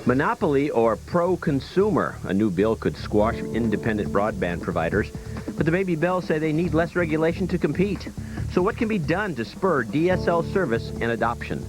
Monopoly or pro-consumer? A new bill could squash independent broadband providers, but the Baby Bells say they need less regulation to compete. So what can be done to spur DSL service and adoption?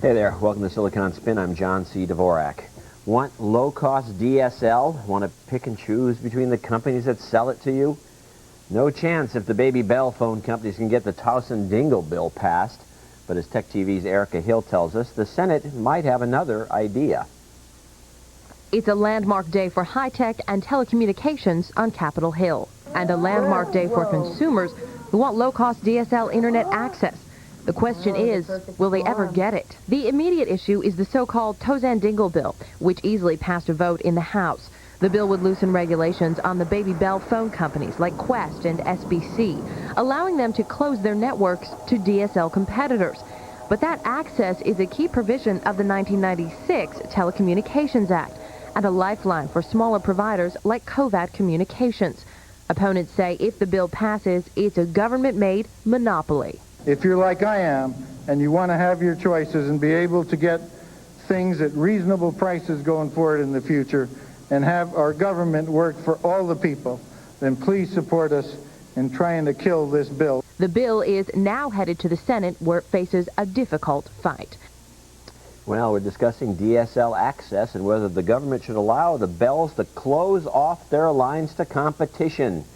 Hey there, welcome to Silicon Spin. I'm John C. Dvorak. Want low-cost DSL? Want to pick and choose between the companies that sell it to you? No chance if the Baby Bell phone companies can get the Towson Dingo bill passed. But as Tech TV's Erica Hill tells us, the Senate might have another idea. It's a landmark day for high-tech and telecommunications on Capitol Hill, and a landmark day for consumers who want low-cost DSL internet access. The question is, will they ever get it? The immediate issue is the so-called Towson Dingo bill, which easily passed a vote in the House. The bill would loosen regulations on the Baby Bell phone companies like Qwest and SBC, allowing them to close their networks to DSL competitors. But that access is a key provision of the 1996 Telecommunications Act and a lifeline for smaller providers like Covat Communications. Opponents say if the bill passes, it's a government-made monopoly. If you're like I am and you want to have your choices and be able to get things at reasonable prices going forward in the future and have our government work for all the people, then please support us in trying to kill this bill. The bill is now headed to the Senate, where it faces a difficult fight. Well, we're discussing DSL access and whether the government should allow the Bells to close off their lines to competition.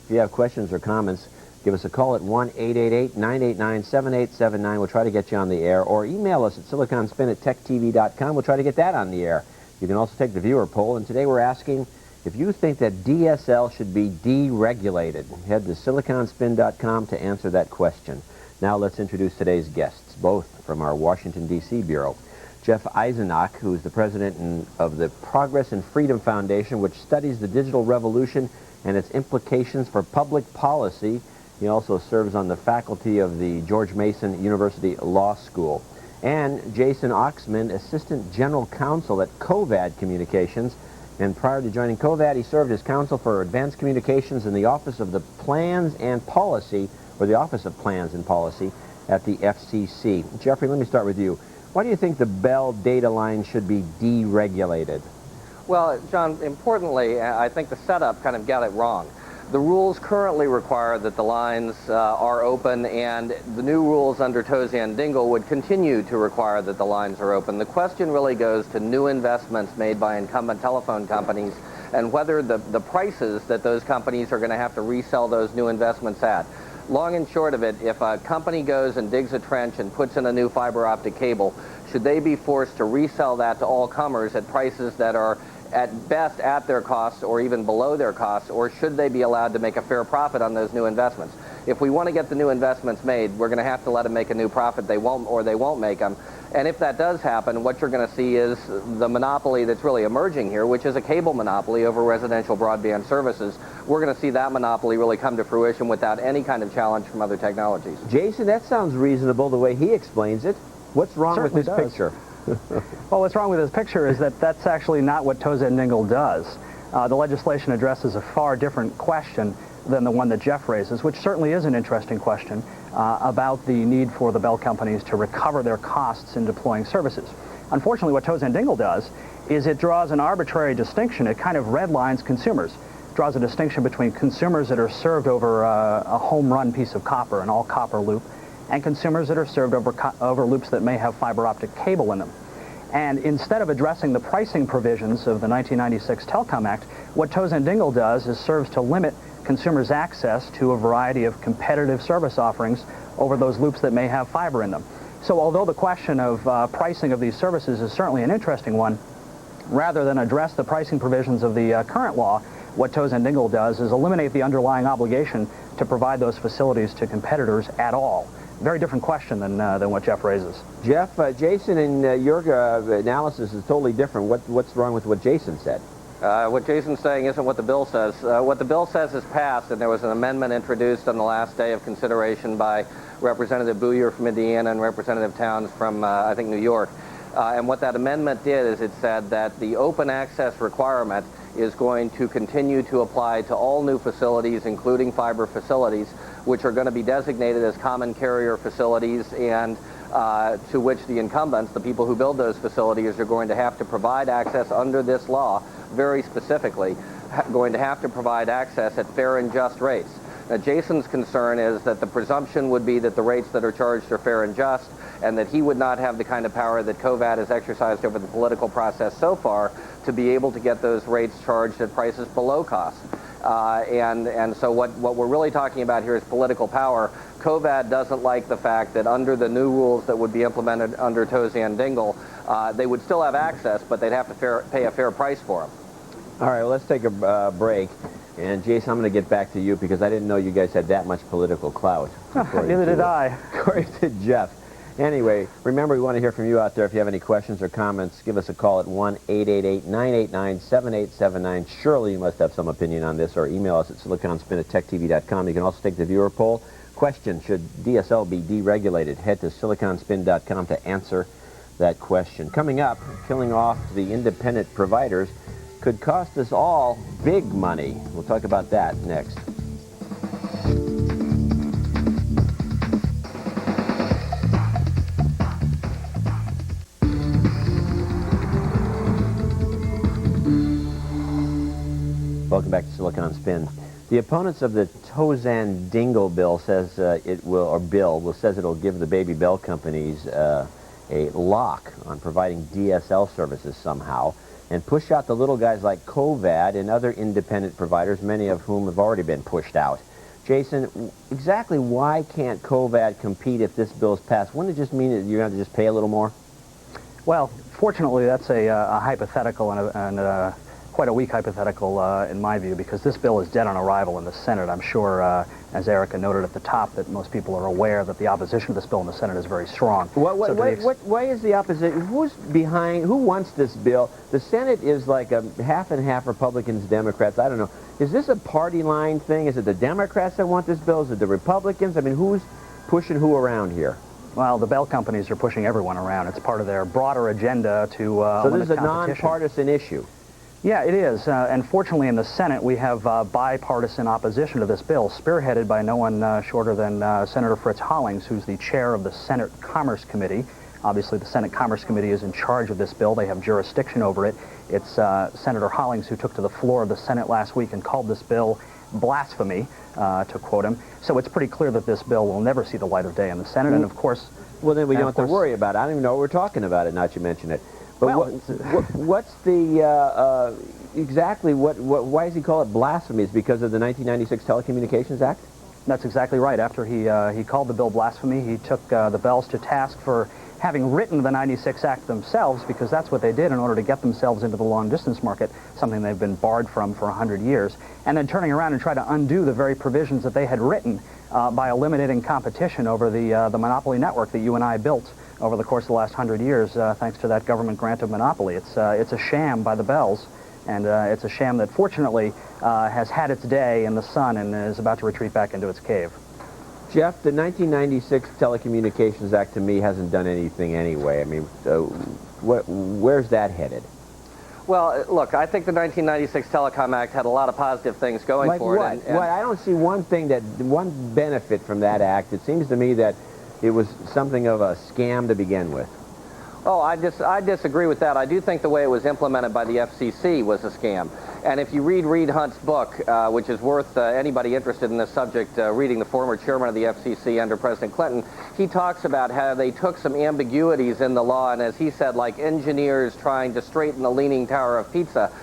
If you have questions or comments, give us a call at 1-888-989-7879. We'll try to get you on the air. Or email us at siliconspin@techtv.com. We'll try to get that on the air. You can also take the viewer poll. And today we're asking if you think that DSL should be deregulated. Head to siliconspin.com to answer that question. Now let's introduce today's guests, both from our Washington, D.C. Bureau. Jeff Eisenach, who is the president of the Progress and Freedom Foundation, which studies the digital revolution and its implications for public policy. He also serves on the faculty of the George Mason University Law School. And Jason Oxman, Assistant General Counsel at Covat Communications. And prior to joining Covat, he served as Counsel for Advanced Communications in the Office of the Plans and Policy, or the Office of Plans and Policy at the FCC. Jeffrey, let me start with you. Why do you think the Bell data line should be deregulated? Well, John, importantly, I think the setup kind of got it wrong. The rules currently require that the lines are open, and the new rules under Towson Dingo would continue to require that the lines are open. The question really goes to new investments made by incumbent telephone companies and whether the prices that those companies are going to have to resell those new investments at. Long and short of it, if a company goes and digs a trench and puts in a new fiber optic cable, should they be forced to resell that to all comers at prices that are at best at their costs or even below their costs, or should they be allowed to make a fair profit on those new investments? If we want to get the new investments made, we're going to have to let them make a new profit. They won't make them. And if that does happen, what you're going to see is the monopoly that's really emerging here, which is a cable monopoly over residential broadband services. We're going to see that monopoly really come to fruition without any kind of challenge from other technologies. Jason, that sounds reasonable the way he explains it. What's wrong with this picture? Well, what's wrong with this picture is that that's actually not what Towson Dingo does. The legislation addresses a far different question than the one that Jeff raises, which certainly is an interesting question about the need for the Bell companies to recover their costs in deploying services. Unfortunately, what Towson Dingo does is it draws an arbitrary distinction. It kind of redlines consumers. It draws a distinction between consumers that are served over a home-run piece of copper, an all-copper loop, and consumers that are served over loops that may have fiber optic cable in them. And instead of addressing the pricing provisions of the 1996 Telecom Act, what Towson Dingo does is serves to limit consumers' access to a variety of competitive service offerings over those loops that may have fiber in them. So although the question of pricing of these services is certainly an interesting one, rather than address the pricing provisions of the current law, what Towson Dingo does is eliminate the underlying obligation to provide those facilities to competitors at all. Very different question than what Jeff raises. Jeff, Jason, in your analysis is totally different. What's wrong with what Jason said? What Jason's saying isn't what the bill says. What the bill says is passed, and there was an amendment introduced on the last day of consideration by Representative Booyer from Indiana, and Representative Towns from, I think, New York. And what that amendment did is it said that the open access requirement is going to continue to apply to all new facilities, including fiber facilities, which are going to be designated as common carrier facilities, and to which the incumbents, the people who build those facilities, are going to have to provide access under this law, very specifically, going to have to provide access at fair and just rates. Now, Jason's concern is that the presumption would be that the rates that are charged are fair and just, and that he would not have the kind of power that COVAD has exercised over the political process so far to be able to get those rates charged at prices below cost. And so what we're really talking about here is political power. COVAD doesn't like the fact that under the new rules that would be implemented under Tozian Dingle, they would still have access, but they'd have to pay a fair price for them. All right, well, let's take a break. And Jason, I'm going to get back to you because I didn't know you guys had that much political clout. Neither did I. According to Jeff. Anyway, remember, we want to hear from you out there. If you have any questions or comments, give us a call at 1-888-989-7879. Surely you must have some opinion on this, or email us at siliconspin@techtv.com. You can also take the viewer poll. Question, should DSL be deregulated? Head to siliconspin.com to answer that question. Coming up, killing off the independent providers could cost us all big money. We'll talk about that next. Welcome back to Silicon Spin. The opponents of the Tozian Dingle bill says says it'll give the baby bell companies a lock on providing DSL services somehow, and push out the little guys like COVAD and other independent providers, many of whom have already been pushed out. Jason, exactly why can't COVAD compete if this bill is passed? Wouldn't it just mean that you're going to just pay a little more? Well, fortunately, that's a hypothetical and quite a weak hypothetical in my view, because this bill is dead on arrival in the Senate. I'm sure, as Erica noted at the top, that most people are aware that the opposition to this bill in the Senate is very strong. Why is the opposition? Who's behind? Who wants this bill? The Senate is like a half and half Republicans, Democrats. I don't know. Is this a party line thing? Is it the Democrats that want this bill? Is it the Republicans? I mean, who's pushing who around here? Well, the bell companies are pushing everyone around. It's part of their broader agenda to so this is a nonpartisan issue. Yeah, it is. And fortunately in the Senate we have bipartisan opposition to this bill, spearheaded by no one shorter than Senator Fritz Hollings, who's the chair of the Senate Commerce Committee. Obviously the Senate Commerce Committee is in charge of this bill. They have jurisdiction over it. It's Senator Hollings who took to the floor of the Senate last week and called this bill blasphemy, to quote him. So it's pretty clear that this bill will never see the light of day in the Senate, and of course... Well, then we don't have to worry about it. I don't even know what we're talking about it, now that you mention it. But well, what's the, exactly, why does he call it blasphemy? Is it because of the 1996 Telecommunications Act? That's exactly right. After he called the bill blasphemy, he took the bells to task for having written the 96 Act themselves, because that's what they did in order to get themselves into the long-distance market, something they've been barred from for 100 years, and then turning around and try to undo the very provisions that they had written by eliminating competition over the monopoly network that you and I built over the course of the last 100 years, thanks to that government grant of monopoly. It's a sham by the bells, and it's a sham that fortunately has had its day in the sun and is about to retreat back into its cave. Jeff, the 1996 Telecommunications Act to me hasn't done anything anyway. I mean, where's that headed? Well, look, I think the 1996 Telecom Act had a lot of positive things going for it. And I don't see one benefit from that act. It seems to me that it was something of a scam to begin with. Oh, I disagree with that. I do think the way it was implemented by the FCC was a scam. And if you read Reed Hunt's book, which is worth anybody interested in this subject reading, the former chairman of the FCC under President Clinton, he talks about how they took some ambiguities in the law, and as he said, like engineers trying to straighten the Leaning Tower of Pizza,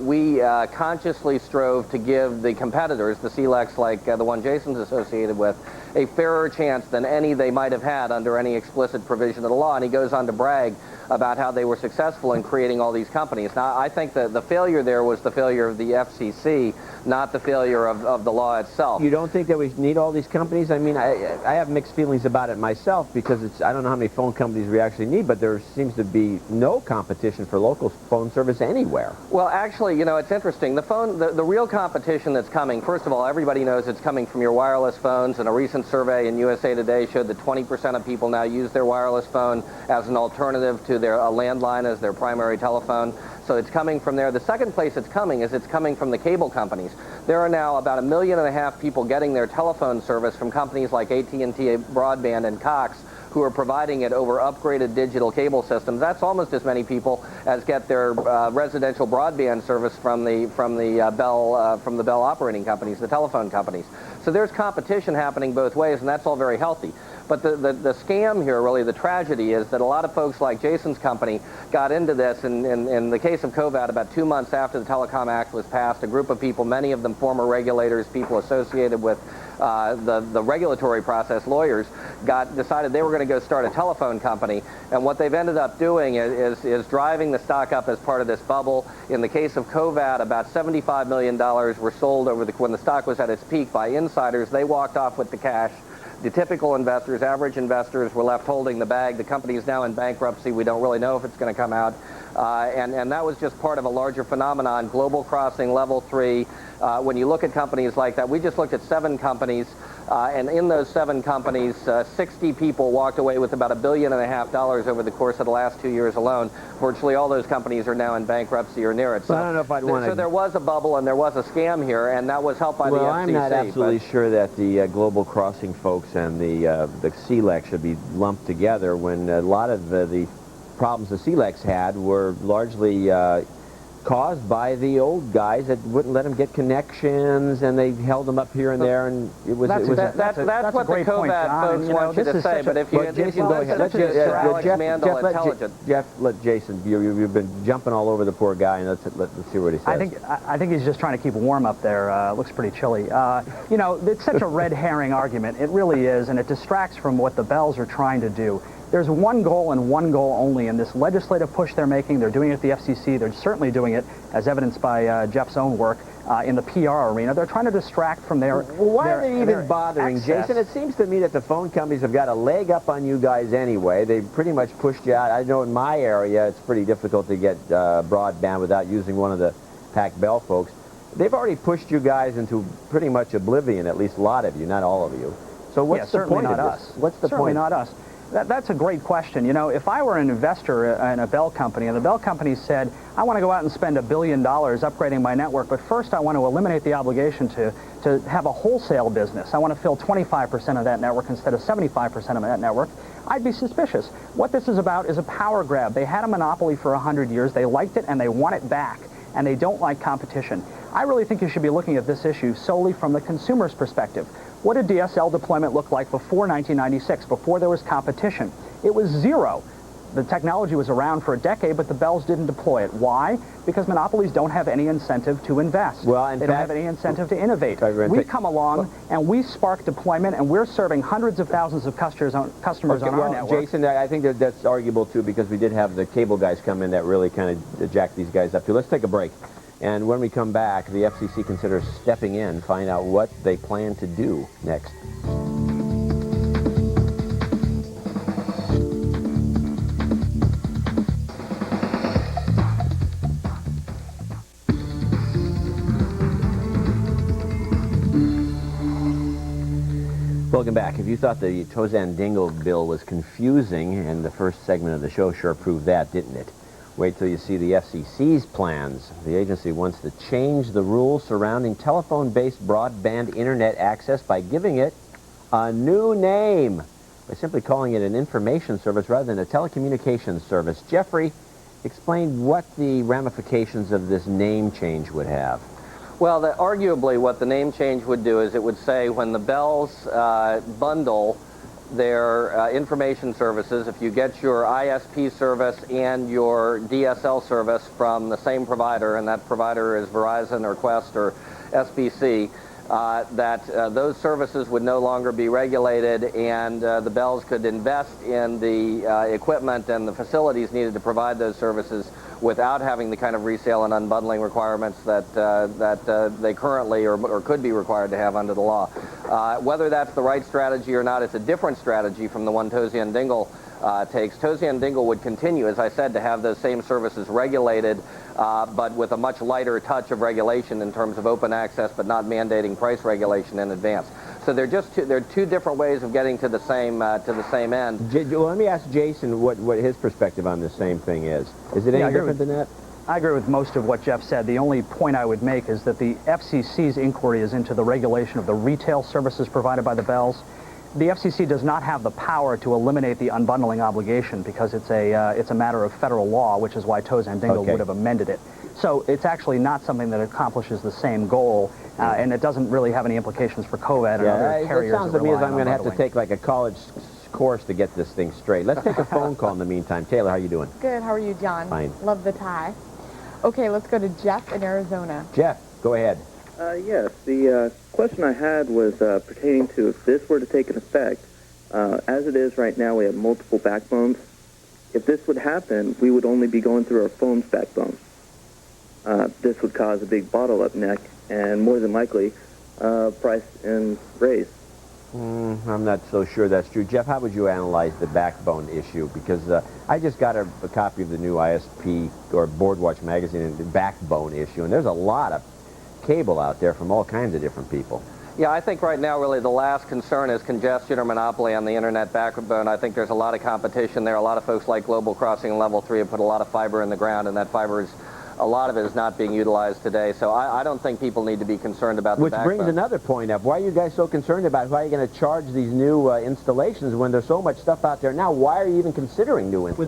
we consciously strove to give the competitors, the CLECs like the one Jason's associated with, a fairer chance than any they might have had under any explicit provision of the law. And he goes on to brag about how they were successful in creating all these companies. Now, I think that the failure there was the failure of the FCC, not the failure of the law itself. You don't think that we need all these companies? I mean, I have mixed feelings about it myself, because I don't know how many phone companies we actually need, but there seems to be no competition for local phone service anywhere. Well, actually, you know, it's interesting. The real competition that's coming, first of all, everybody knows it's coming from your wireless phones, and a recent recent survey in USA Today showed that 20% of people now use their wireless phone as an alternative to their landline as their primary telephone. So it's coming from there. The second place it's coming from the cable companies. There are now about 1.5 million people getting their telephone service from companies like AT&T Broadband and Cox, who are providing it over upgraded digital cable systems. That's almost as many people as get their residential broadband service from the Bell operating companies, the telephone companies. So there's competition happening both ways, and that's all very healthy. But the scam here, really, the tragedy is that a lot of folks like Jason's company got into this in the case of COVID about 2 months after the Telecom Act was passed. A group of people, many of them former regulators, people associated with the regulatory process, lawyers, decided they were going to go start a telephone company. And what they've ended up doing is driving the stock up as part of this bubble. In the case of COVID, about $75 million were sold when the stock was at its peak by insiders. They walked off with the cash. The typical investors, average investors, were left holding the bag. The company is now in bankruptcy. We don't really know if it's going to come out. And that was just part of a larger phenomenon, global crossing, level 3. When you look at companies like that, we just looked at 7 companies, and in those 7 companies, 60 people walked away with about $1.5 billion over the course of the last 2 years alone. Virtually all those companies are now in bankruptcy or near it. So, I don't know if I'd want to... So there was a bubble and there was a scam here, and that was helped by the FCC. Well, I'm not absolutely sure that the global crossing folks and the CLEC should be lumped together when a lot of the problems the CLECs had were largely caused by the old guys that wouldn't let them get connections, and they held them up here and there, and it was... That's what the COVID folks want you to say, but if you... Jason, go ahead. Let Jason, you've been jumping all over the poor guy, and let's see what he says. I think he's just trying to keep warm up there. Looks pretty chilly. You know, it's such a red herring argument. It really is, and it distracts from what the Bells are trying to do. There's one goal and one goal only in this legislative push they're making. They're doing it at the FCC. They're certainly doing it, as evidenced by Jeff's own work, in the PR arena. They're trying to distract from their... Well, why are they even bothering, access. Jason? It seems to me that the phone companies have got a leg up on you guys anyway. They've pretty much pushed you out. I know in my area it's pretty difficult to get broadband without using one of the Pac Bell folks. They've already pushed you guys into pretty much oblivion, at least a lot of you, not all of you. So what's the point of this? What's the point? Certainly not us. That's a great question. You know, if I were an investor in a Bell company, and the Bell company said, I want to go out and spend $1 billion upgrading my network, but first I want to eliminate the obligation to have a wholesale business. I want to fill 25% of that network instead of 75% of that network, I'd be suspicious. What this is about is a power grab. They had a monopoly for 100 years. They liked it, and they want it back, and they don't like competition. I really think you should be looking at this issue solely from the consumer's perspective. What did DSL deployment look like before 1996, before there was competition? It was zero. The technology was around for a decade, but the Bells didn't deploy it. Why? Because monopolies don't have any incentive to invest. Well, they don't have any incentive to innovate. We come along and we spark deployment, and we're serving hundreds of thousands of customers on our network. Jason, I think that's arguable too, because we did have the cable guys come in that really kind of jacked these guys up too. Let's take a break. And when we come back, the FCC considers stepping in, find out what they plan to do next. Welcome back. If you thought the Dingo bill was confusing, and the first segment of the show sure proved that, didn't it? Wait till you see the FCC's plans. The agency wants to change the rules surrounding telephone-based broadband internet access by giving it a new name, by simply calling it an information service rather than a telecommunications service. Jeffrey, explain what the ramifications of this name change would have. Well, arguably what the name change would do is it would say when the Bells bundle their information services, if you get your ISP service and your DSL service from the same provider, and that provider is Verizon or Qwest or SBC, that those services would no longer be regulated, and the Bells could invest in the equipment and the facilities needed to provide those services without having the kind of resale and unbundling requirements that they currently or could be required to have under the law. Whether that's the right strategy or not, it's a different strategy from the one Dingo takes. Dingo would continue, as I said, to have those same services regulated, but with a much lighter touch of regulation in terms of open access, but not mandating price regulation in advance. So they're two different ways of getting to the same end. Well, let me ask Jason what his perspective on the same thing is. Is it any different than that? I agree with most of what Jeff said. The only point I would make is that the FCC's inquiry is into the regulation of the retail services provided by the bells. The FCC does not have the power to eliminate the unbundling obligation because it's a matter of federal law, which is why Toza and Dingo would have amended it. So it's actually not something that accomplishes the same goal, and it doesn't really have any implications for COVID and other carriers. It sounds to me as I'm going to have to take like a college course to get this thing straight. Let's take a phone call in the meantime. Taylor, how are you doing? Good. How are you, John? Fine. Love the tie. Okay, let's go to Jeff in Arizona. Jeff, go ahead. Yes, the question I had was pertaining to if this were to take an effect. As it is right now, we have multiple backbones. If this would happen, we would only be going through our phone's backbone. This would cause a big bottleneck neck and more than likely price and raise. I'm not so sure that's true. Jeff, how would you analyze the backbone issue? Because I just got a copy of the new ISP or Boardwatch magazine and the backbone issue, and there's a lot of cable out there from all kinds of different people. Yeah, I think right now really the last concern is congestion or monopoly on the internet backbone. I think there's a lot of competition there. A lot of folks like Global Crossing and Level 3 have put a lot of fiber in the ground, and that fiber is, a lot of it is not being utilized today. So I don't think people need to be concerned about the backbone. Which brings another point up. Why are you guys so concerned about why are you going to charge these new installations when there's so much stuff out there now? Why are you even considering new installations?